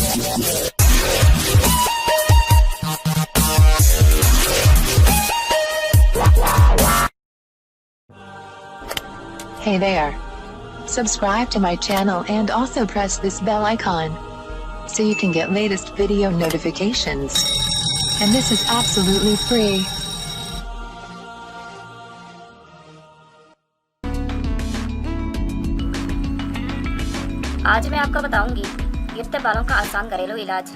Hey there. Subscribe to my channel and also press this bell icon so you can get latest video notifications. And this is absolutely free. आज मैं आपको बताऊंगी गिरते बालों का आसान घरेलू इलाज।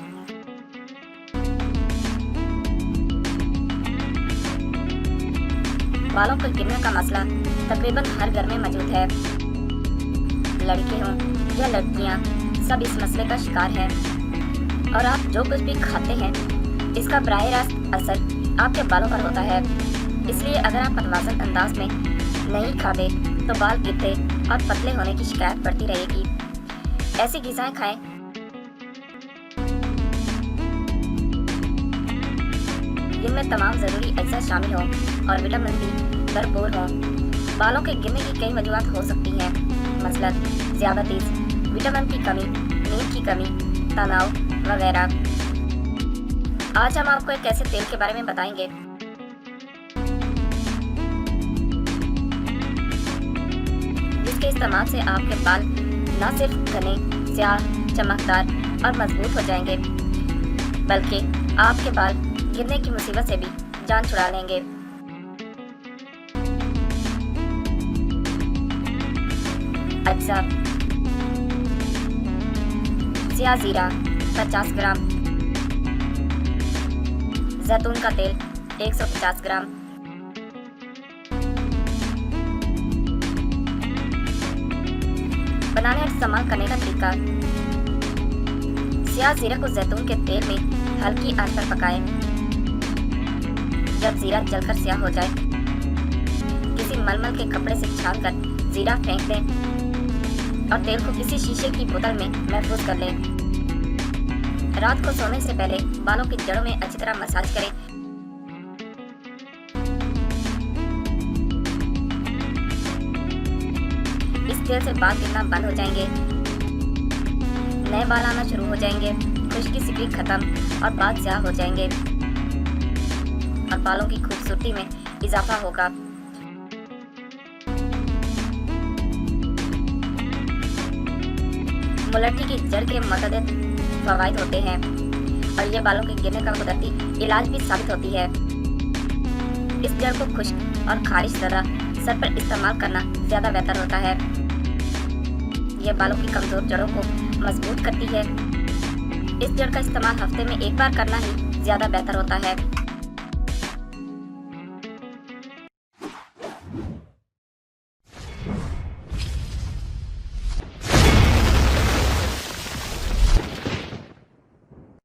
बालों को गिरने का मसला तकरीबन हर घर में मौजूद है। लड़के हों या लड़कियां, सब इस मसले का शिकार हैं। और आप जो कुछ भी खाते हैं इसका बराह रास्त असर आपके बालों पर होता है। इसलिए अगर आप मतवाज़न अंदाज में नहीं खाते तो बाल गिरते और पतले होने की शिकायत बढ़ती रहेगी। ऐसी ग़िज़ाएं खाएं जिनमें तमाम ज़रूरी अज्जा शामिल हों और विटामिन बी भरपूर हों। बालों के गिरने की कई वजूहात हो सकती हैं, मसलन ज़्यादतीस, विटामिन की कमी, नींद की कमी, तनाव वगैरह। आज हम आपको एक ऐसे तेल के बारे में बताएंगे जिसके इस्तेमाल से आपके बाल न सिर्फ घने, स्याह, चमकदार और मजबूत हो जाएंगे, बल्कि आपके बाल गिरने की मुसीबत से भी जान छुड़ा लेंगे। अज्जा: स्याह जीरा 50 ग्राम, जैतून का तेल 150 ग्राम, बनाने और इस्तेमाल करने का तरीका। स्याह जीरा को जैतून के तेल में हल्की आंच पर पकाएं। जब जीरा जलकर स्याह हो जाए, किसी मलमल के कपड़े से छानकर जीरा फेंक दें और तेल को किसी शीशे की बोतल में महफूज कर लें। रात को सोने से पहले बालों की जड़ों में अच्छी तरह मसाज करें। इस तेल से बाल गिरना बंद हो जाएंगे, नए बाल आना शुरू हो जाएंगे, खुश्की सिकड़ी खत्म और बाल स्याह हो जाएंगे और बालों की खूबसूरती में इजाफा होगा। मुलट्ठी की जड़ के मुतअद्दिद फ़वाइद होते हैं और ये बालों के गिरने का कुदरती इलाज भी साबित होती है। इस जड़ को खुश्क और खारिश तरह सर पर इस्तेमाल करना ज़्यादा बेहतर होता है। यह बालों की कमज़ोर जड़ों को मजबूत करती है। इस जड़ का इस्तेमाल हफ्ते में एक बार करना ही ज़्यादा बेहतर होता है।